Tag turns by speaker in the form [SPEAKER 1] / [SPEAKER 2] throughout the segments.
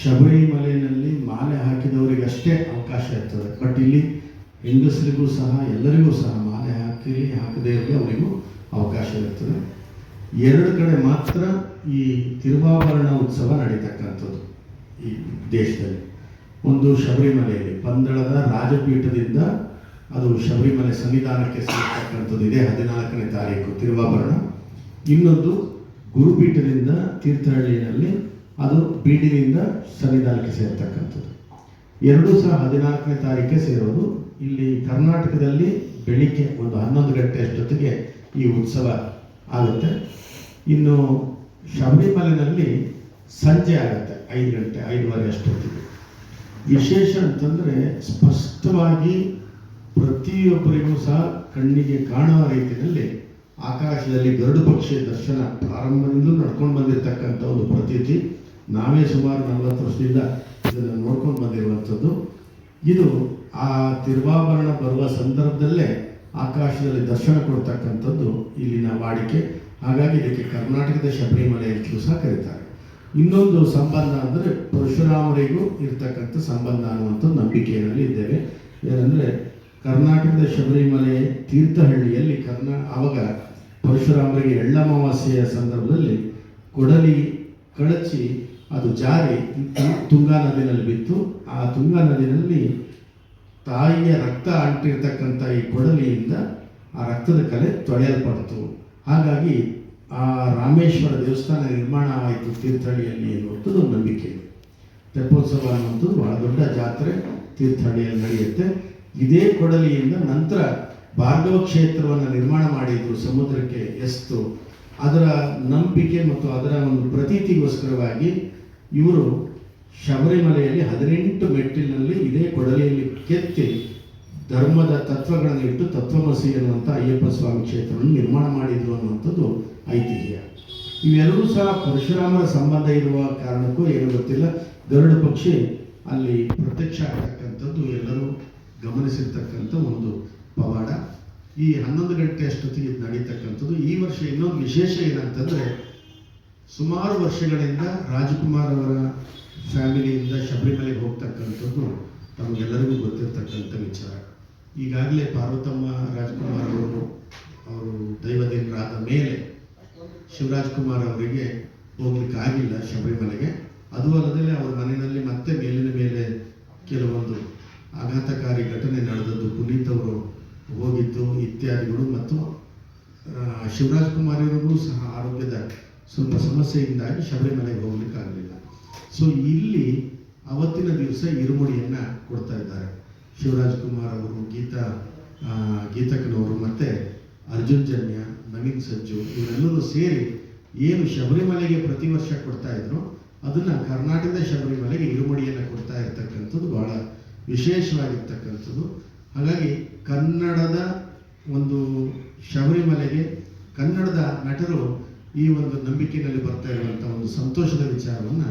[SPEAKER 1] ಶಬರಿಮಲೆಯಲ್ಲಿ ಮಾಲೆ ಹಾಕಿದವರಿಗಷ್ಟೇ ಅವಕಾಶ ಇರ್ತದೆ. ಬಟ್ ಇಲ್ಲಿ ಹೆಂಗಸರಿಗೂ ಸಹ ಎಲ್ಲರಿಗೂ ಸಹ ಮಾಲೆ ಹಾಕದೇ ಇರಲಿ ಅವರಿಗೂ ಅವಕಾಶ ಇರ್ತದೆ. ಎರಡು ಕಡೆ ಮಾತ್ರ ಈ ತಿರುವಾಭರಣ ಉತ್ಸವ ನಡೀತಕ್ಕಂಥದ್ದು ಈ ದೇಶದಲ್ಲಿ. ಒಂದು ಶಬರಿಮಲೆಯಲ್ಲಿ ಪಂದಳದ ರಾಜಪೀಠದಿಂದ ಅದು ಶಬರಿಮಲೆ ಸನ್ನಿಧಾನಕ್ಕೆ ಸೇರ್ತಕ್ಕಂಥದ್ದು ಇದೆ 14ನೇ ತಾರೀಕು ತಿರುವಾಭರಣ. ಇನ್ನೊಂದು ಗುರುಪೀಠದಿಂದ ತೀರ್ಥಹಳ್ಳಿಯಲ್ಲಿ ಅದು ಬೀಡಿನಿಂದ ಸನ್ನಿಧಾನಕ್ಕೆ ಸೇರ್ತಕ್ಕಂಥದ್ದು. ಎರಡೂ ಸಹ 14ನೇ ತಾರೀಕಿಗೆ ಸೇರೋದು. ಇಲ್ಲಿ ಕರ್ನಾಟಕದಲ್ಲಿ ಬೆಳಿಗ್ಗೆ ಒಂದು 11 ಗಂಟೆ ಅಷ್ಟೊತ್ತಿಗೆ ಈ ಉತ್ಸವ ಆಗುತ್ತೆ. ಇನ್ನು ಶಬರಿಮಲೆಯಲ್ಲಿ ಸಂಜೆ ಆಗುತ್ತೆ 5 ಗಂಟೆ 5:30 ಅಷ್ಟೊತ್ತಿಗೆ. ವಿಶೇಷ ಅಂತಂದರೆ ಸ್ಪಷ್ಟವಾಗಿ ಪ್ರತಿಯೊಬ್ಬರಿಗೂ ಸಹ ಕಣ್ಣಿಗೆ ಕಾಣುವ ರೀತಿಯಲ್ಲಿ ಆಕಾಶದಲ್ಲಿ ಗರುಡ ಪಕ್ಷಿಯ ದರ್ಶನ ಪ್ರಾರಂಭದಿಂದಲೂ ನಡ್ಕೊಂಡು ಬಂದಿರತಕ್ಕಂಥ ಒಂದು ಪ್ರತೀತಿ. ನಾವೇ ಸುಮಾರು 40 ವರ್ಷದಿಂದ ಇದನ್ನು ನೋಡ್ಕೊಂಡು ಬಂದಿರುವಂಥದ್ದು. ಇದು ಆ ತಿರುವಾಭರಣ ಬರುವ ಸಂದರ್ಭದಲ್ಲೇ ಆಕಾಶದಲ್ಲಿ ದರ್ಶನ ಕೊಡ್ತಕ್ಕಂಥದ್ದು ಇಲ್ಲಿನ ವಾಡಿಕೆ. ಹಾಗಾಗಿ ಇದಕ್ಕೆ ಕರ್ನಾಟಕದ ಶಬರಿಮಲೆ ಅಂತಲೂ ಸಹ ಕರೀತಾರೆ. ಇನ್ನೊಂದು ಸಂಬಂಧ ಅಂದರೆ ಪರಶುರಾಮರಿಗೂ ಇರ್ತಕ್ಕಂಥ ಸಂಬಂಧ ಅನ್ನುವಂಥ ನಂಬಿಕೆಯಲ್ಲಿ ಇದ್ದೇವೆ. ಏನಂದರೆ ಕರ್ನಾಟಕದ ಶಬರಿಮಲೆ ತೀರ್ಥಹಳ್ಳಿಯಲ್ಲಿ ಆವಾಗ ಪರಶುರಾಮರಿಗೆ ಎಳ್ಳಮಾವಾಸ್ಯೆಯ ಸಂದರ್ಭದಲ್ಲಿ ಕೊಡಲಿ ಕಳಚಿ ಅದು ಜಾರಿ ತುಂಗಾ ನದಿನಲ್ಲಿ ಬಿತ್ತು. ಆ ತುಂಗಾ ನದಿನಲ್ಲಿ ತಾಯಿಯ ರಕ್ತ ಅಂಟಿರ್ತಕ್ಕಂಥ ಈ ಕೊಡಲಿಯಿಂದ ಆ ರಕ್ತದ ಕಲೆ ತೊಳೆಯಲ್ಪಡ್ತು. ಹಾಗಾಗಿ ಆ ರಾಮೇಶ್ವರ ದೇವಸ್ಥಾನ ನಿರ್ಮಾಣ ಆಯಿತು ತೀರ್ಥಹಳ್ಳಿಯಲ್ಲಿ ಎನ್ನುವಂಥದ್ದು ಒಂದು ನಂಬಿಕೆ ಇದೆ. ತೆಪ್ಪೋತ್ಸವ ಅನ್ನುವಂಥದ್ದು ಬಹಳ ದೊಡ್ಡ ಜಾತ್ರೆ ತೀರ್ಥಹಳ್ಳಿಯಲ್ಲಿ ನಡೆಯುತ್ತೆ. ಇದೇ ಕೊಡಲಿಯಿಂದ ನಂತರ ಭಾರ್ಗವ ಕ್ಷೇತ್ರವನ್ನು ನಿರ್ಮಾಣ ಮಾಡಿದ್ರು, ಸಮುದ್ರಕ್ಕೆ ಎಸ್ತು. ಅದರ ನಂಬಿಕೆ ಮತ್ತು ಅದರ ಒಂದು ಪ್ರತೀತಿಗೋಸ್ಕರವಾಗಿ ಇವರು ಶಬರಿಮಲೆಯಲ್ಲಿ 18 ಮೆಟ್ಟಿಲಿನಲ್ಲಿ ಇದೇ ಕೊಡಲಿಯಲ್ಲಿ ಕೆತ್ತಿ ಧರ್ಮದ ತತ್ವಗಳನ್ನು ಇಟ್ಟು ತತ್ವಮಸಿ ಅನ್ನುವಂಥ ಅಯ್ಯಪ್ಪ ಸ್ವಾಮಿ ಕ್ಷೇತ್ರವನ್ನು ನಿರ್ಮಾಣ ಮಾಡಿದ್ರು ಅನ್ನುವಂಥದ್ದು ಐತಿಹ್ಯ. ಇವೆಲ್ಲರೂ ಸಹ ಪರಶುರಾಮರ ಸಂಬಂಧ ಇರುವ ಕಾರಣಕ್ಕೂ ಏನೂ ಗೊತ್ತಿಲ್ಲ, ಗರುಡ ಪಕ್ಷಿ ಅಲ್ಲಿ ಪ್ರತ್ಯಕ್ಷ ಆಗ್ತಕ್ಕಂಥದ್ದು ಎಲ್ಲರೂ ಗಮನಿಸಿರ್ತಕ್ಕಂಥ ಒಂದು ಪವಾಡ. ಈ 11 ಗಂಟೆ ಅಷ್ಟೊತ್ತಿಗೆ ನಡೀತಕ್ಕಂಥದ್ದು. ಈ ವರ್ಷ ಇನ್ನೊಂದು ವಿಶೇಷ ಏನಂತಂದರೆ, ಸುಮಾರು ವರ್ಷಗಳಿಂದ ರಾಜ್ಕುಮಾರ್ ಅವರ ಫ್ಯಾಮಿಲಿಯಿಂದ ಶಬರಿಮಲೆಗೆ ಹೋಗ್ತಕ್ಕಂಥದ್ದು ತಮಗೆಲ್ಲರಿಗೂ ಗೊತ್ತಿರ್ತಕ್ಕಂಥ ವಿಚಾರ. ಈಗಾಗಲೇ ಪಾರ್ವತಮ್ಮ ರಾಜ್ಕುಮಾರ್ ಅವರು ದೈವದಿಂದರಾದ ಮೇಲೆ ಶಿವರಾಜ್ ಕುಮಾರ್ ಅವರಿಗೆ ಹೋಗ್ಲಿಕ್ಕಾಗಿಲ್ಲ ಶಬರಿಮಲೆಗೆ. ಅದು ಅಲ್ಲದೆ ಅವರ ಮನೆಯಲ್ಲಿ ಮತ್ತೆ ಮೇಲಿನ ಮೇಲೆ ಕೆಲವೊಂದು ಆಘಾತಕಾರಿ ಘಟನೆ ನಡೆದದ್ದು, ಪುನೀತ್ ಅವರು ಹೋಗಿದ್ದು ಇತ್ಯಾದಿಗಳು. ಮತ್ತು ಶಿವರಾಜ್ ಕುಮಾರ್ ಅವರಿಗೂ ಸಹ ಆರೋಗ್ಯದ ಸ್ವಲ್ಪ ಸಮಸ್ಯೆಯಿಂದಾಗಿ ಶಬರಿಮಲೆಗೆ ಹೋಗ್ಲಿಕ್ಕಾಗಲಿಲ್ಲ. ಸೊ ಇಲ್ಲಿ ಅವತ್ತಿನ ದಿವಸ ಇರುಮುಡಿಯನ್ನು ಕೊಡ್ತಾ ಇದ್ದಾರೆ. ಶಿವರಾಜ್ ಕುಮಾರ್ ಅವರು, ಗೀತಕ್ಕನವರು ಮತ್ತು ಅರ್ಜುನ್ ಜನ್ಯ, ನವೀನ್ ಸಜ್ಜು ಇವರೆಲ್ಲರೂ ಸೇರಿ ಏನು ಶಬರಿಮಲೆಗೆ ಪ್ರತಿ ವರ್ಷ ಕೊಡ್ತಾ ಇದ್ರು ಅದನ್ನು ಕರ್ನಾಟಕದ ಶಬರಿಮಲೆಗೆ ಇರುಮುಡಿಯನ್ನು ಕೊಡ್ತಾ ಇರ್ತಕ್ಕಂಥದ್ದು ಬಹಳ ವಿಶೇಷವಾಗಿರ್ತಕ್ಕಂಥದ್ದು. ಹಾಗಾಗಿ ಕನ್ನಡದ ಒಂದು ಶಬರಿಮಲೆಗೆ ಕನ್ನಡದ ನಟರು ಈ ಒಂದು ನಂಬಿಕೆಯಲ್ಲಿ ಬರ್ತಾ ಇರುವಂಥ ಒಂದು ಸಂತೋಷದ ವಿಚಾರವನ್ನು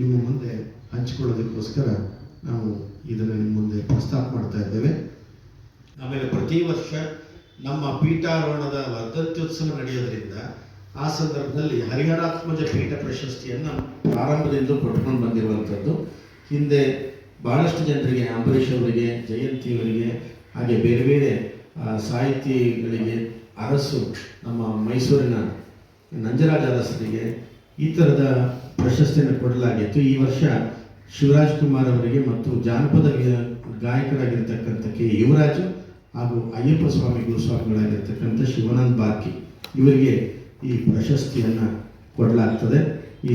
[SPEAKER 1] ನಿಮ್ಮ ಮುಂದೆ ಹಂಚಿಕೊಳ್ಳೋದಕ್ಕೋಸ್ಕರ ನಾವು ಇದನ್ನು ನಿಮ್ಮ ಮುಂದೆ ಪ್ರಸ್ತಾಪ ಮಾಡ್ತಾ ಇದ್ದೇವೆ. ಆಮೇಲೆ ಪ್ರತಿ ವರ್ಷ ನಮ್ಮ ಪೀಠಾರೋಹಣದ ವರ್ಧಂತ್ಯೋತ್ಸವ ನಡೆಯೋದ್ರಿಂದ ಆ ಸಂದರ್ಭದಲ್ಲಿ ಹರಿಹರಾತ್ಮಜ ಪೀಠ ಪ್ರಶಸ್ತಿಯನ್ನು ಪ್ರಾರಂಭದಿಂದ ಪಡ್ಕೊಂಡು ಬಂದಿರುವಂಥದ್ದು. ಹಿಂದೆ ಭಾಳಷ್ಟು ಜನರಿಗೆ, ಅಂಬರೀಷ್ ಅವರಿಗೆ, ಜಯಂತಿಯವರಿಗೆ, ಹಾಗೆ ಬೇರೆ ಬೇರೆ ಸಾಹಿತಿಗಳಿಗೆ, ಅರಸು ನಮ್ಮ ಮೈಸೂರಿನ ನಂಜರಾಜ ಅರಸರಿಗೆ ಈ ಥರದ ಪ್ರಶಸ್ತಿಯನ್ನು ಕೊಡಲಾಗಿತ್ತು. ಈ ವರ್ಷ ಶಿವರಾಜ್ ಕುಮಾರ್ ಅವರಿಗೆ ಮತ್ತು ಜಾನಪದ ಗಾಯಕರಾಗಿರ್ತಕ್ಕಂಥ ಕೆ ಯುವರಾಜು ಹಾಗೂ ಅಯ್ಯಪ್ಪ ಸ್ವಾಮಿ ಗುರುಸ್ವಾಮಿಗಳಾಗಿರ್ತಕ್ಕಂಥ ಶಿವಾನಂದ ಬಾರ್ಕಿ ಇವರಿಗೆ ಈ ಪ್ರಶಸ್ತಿಯನ್ನು ಕೊಡಲಾಗ್ತದೆ. ಈ